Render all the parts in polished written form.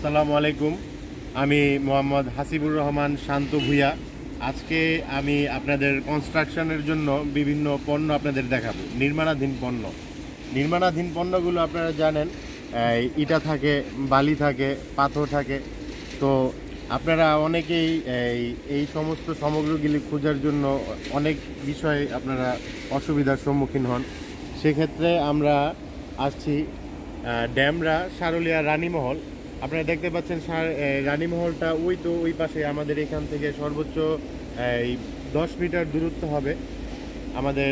আসসালামু আলাইকুম। আমি মোহাম্মদ হাসিবুর রহমান শান্ত ভূঁইয়া। আজকে আমি আপনাদের কনস্ট্রাকশনের জন্য বিভিন্ন পণ্য আপনাদের দেখাবো। নির্মাণাধীন পণ্যগুলো আপনারা জানেন, ইটা থাকে, বালি থাকে, পাথর থাকে। তো আপনারা অনেকেই এই সমস্ত সামগ্রীগুলি খোঁজার জন্য অনেক বিষয়ে আপনারা অসুবিধার সম্মুখীন হন। সেক্ষেত্রে আমরা আসছি ড্যামরা সারুলিয়া রানীমহল। আপনারা দেখতে পাচ্ছেন রানীমহলটা ওই পাশে। আমাদের এখান থেকে সর্বোচ্চ 10 মিটার দূরত্ব হবে আমাদের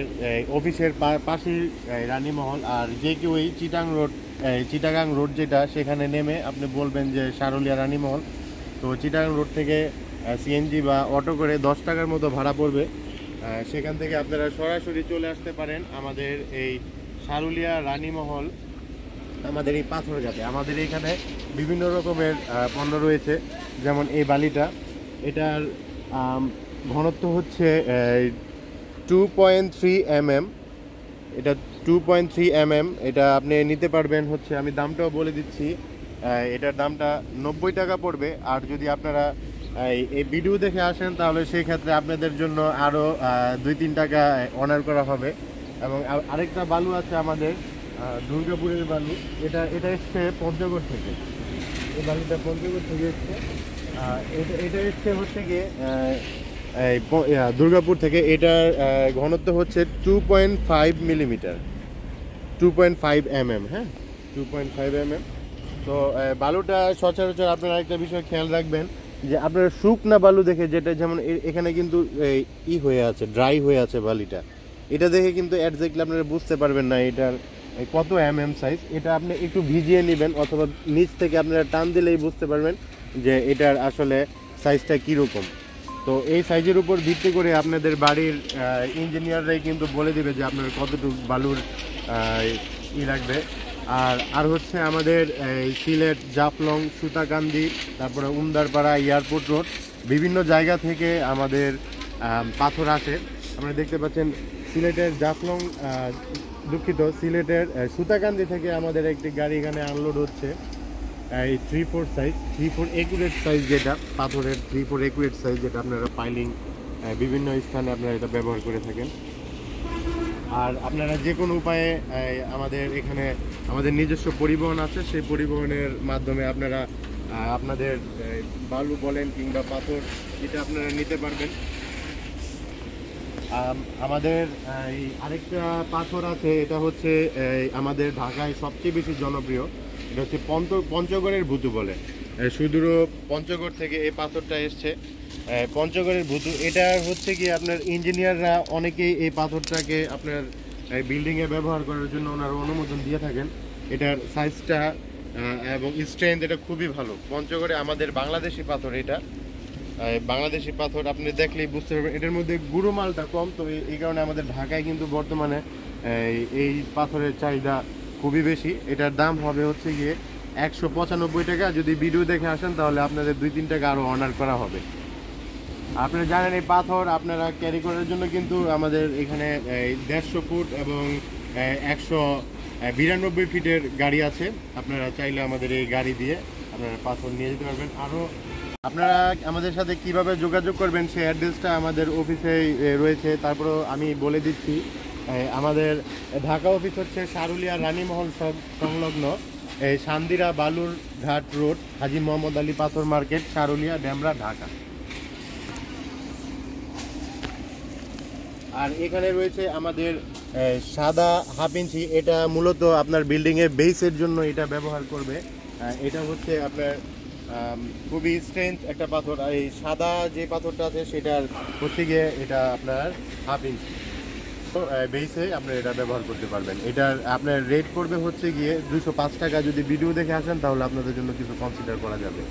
অফিসের পাশেই রানীমহল। আর যে কেউ এই চিটাগাং রোড যেটা, সেখানে নেমে আপনি বলবেন যে সারুলিয়া রানীমহল। তো চিটাগাং রোড থেকে সিএনজি বা অটো করে 10 টাকার মতো ভাড়া পড়বে। সেখান থেকে আপনারা সরাসরি চলে আসতে পারেন আমাদের এই সারুলিয়া রানীমহল, আমাদের এই পাথরঘাটে। আমাদের এখানে বিভিন্ন রকমের পণ্য রয়েছে, যেমন এই বালিটা। এটার ঘনত্ব হচ্ছে 2.3 mm। এটা 2.3 mm। এটা আপনি নিতে পারবেন হচ্ছে, আমি দামটাও বলে দিচ্ছি, এটার দামটা 90 টাকা পড়বে। আর যদি আপনারা এই ভিডিও দেখে আসেন তাহলে সেই ক্ষেত্রে আপনাদের জন্য আরও 2-3 টাকা অনার করা হবে। এবং আরেকটা বালু আছে আমাদের, দুর্গাপুরের বালু। এটা এসছে পঞ্চগড় থেকে। এই বালুটা পঞ্চগড় থেকে এসছে। এটা এসছে হচ্ছে গিয়ে দুর্গাপুর থেকে। এটার ঘনত্ব হচ্ছে 2.5 মিলিমিটার, 2.5 mm। হ্যাঁ, 2.5 mm। তো বালুটা সচরাচর আপনারা একটা বিষয় খেয়াল রাখবেন যে আপনারা শুকনা বালু দেখে, যেটা যেমন এখানে কিন্তু হয়ে আছে, ড্রাই হয়ে আছে বালিটা, এটা দেখে কিন্তু একজ্যাক্টলি আপনারা বুঝতে পারবেন না এটার কত সাইজ। এটা আপনি একটু ভিজিয়ে নেবেন, অথবা নিচ থেকে আপনারা টান দিলেই বুঝতে পারবেন যে এটার আসলে সাইজটা কীরকম। তো এই সাইজের উপর ভিত্তি করে আপনাদের বাড়ির ইঞ্জিনিয়াররাই কিন্তু বলে দেবে যে আপনার কতটুকু বালুর লাগবে। আর হচ্ছে আমাদের সিলেট, জাফলং, সুতাকান্দি, তারপরে উমদারপাড়া, এয়ারপোর্ট রোড, বিভিন্ন জায়গা থেকে আমাদের পাথর আসে। আপনারা দেখতে পাচ্ছেন সিলেটের জাফলং, সিলেটের সুতাকান্দি থেকে আমাদের একটি গাড়ি এখানে আনলোড হচ্ছে। এই 3-4 সাইজ, 3-4 একুরেট সাইজ, যেটা পাথরের 3-4 একুরেট সাইজ, যেটা আপনারা পাইলিং বিভিন্ন স্থানে আপনারা এটা ব্যবহার করে থাকেন। আর আপনারা যে কোনো উপায়ে আমাদের এখানে আমাদের নিজস্ব পরিবহন আছে, সেই পরিবহনের মাধ্যমে আপনারা আপনাদের বালু বলেন কিংবা পাথর, এটা আপনারা নিতে পারবেন। আমাদের আরেকটা পাথর আছে, এটা হচ্ছে আমাদের ঢাকায় সবচেয়ে বেশি জনপ্রিয়। এটা হচ্ছে পঞ্চগড়ের ভুতু বলে। সুদূর পঞ্চগড় থেকে এই পাথরটা এসছে, পঞ্চগড়ের ভুতু। এটা হচ্ছে কি, আপনার ইঞ্জিনিয়াররা অনেকেই এই পাথরটাকে আপনার বিল্ডিংয়ে ব্যবহার করার জন্য ওনারা অনুমোদন দিয়ে থাকেন। এটার সাইজটা এবং স্ট্রেংথ এটা খুবই ভালো। পঞ্চগড়ে আমাদের বাংলাদেশি পাথর, এটা বাংলাদেশি পাথর। আপনি দেখলেই বুঝতে পারবেন এটার মধ্যে গুঁড়ো মালটা কম। তো এই কারণে আমাদের ঢাকায় কিন্তু বর্তমানে এই পাথরের চাহিদা খুবই বেশি। এটার দাম হবে হচ্ছে গিয়ে 195 টাকা। যদি ভিডিও দেখে আসেন তাহলে আপনাদের 2-3 টাকা আরও অনার করা হবে। আপনারা জানেন এই পাথর আপনারা ক্যারি করার জন্য কিন্তু আমাদের এখানে 150 ফুট এবং 192 ফিটের গাড়ি আছে। আপনারা চাইলে আমাদের এই গাড়ি দিয়ে আপনারা পাথর নিয়ে যেতে পারবেন। আরও আপনারা আমাদের সাথে কিভাবে যোগাযোগ করবেন সেই অ্যাড্রেসটা আমাদের অফিসেই রয়েছে। তারপরেও আমি বলে দিচ্ছি, আমাদের ঢাকা অফিস হচ্ছে সারুলিয়া রানীমহল সংলগ্ন সান্দিরা বালুর ঘাট রোড, হাজী মোহাম্মদ আলী পাথর মার্কেট, সারুলিয়া, ড্যামরা, ঢাকা। আর এখানে রয়েছে আমাদের সাদা 1/2 ইঞ্চি। এটা মূলত আপনার বিল্ডিংয়ের বেসের জন্য এটা ব্যবহার করবে। এটা হচ্ছে আপনার খুবই স্ট্রেংথ একটা পাথর। আর এই সাদা যে পাথরটা আছে সেটার হচ্ছে গিয়ে এটা আপনার 1/2 ইঞ্চি। তো বেসে আপনার এটা ব্যবহার করতে পারবেন। এটার আপনার রেট করবে হচ্ছে গিয়ে 205 টাকা। যদি ভিডিও দেখে আসেন তাহলে আপনাদের জন্য কিছু কনসিডার করা যাবে।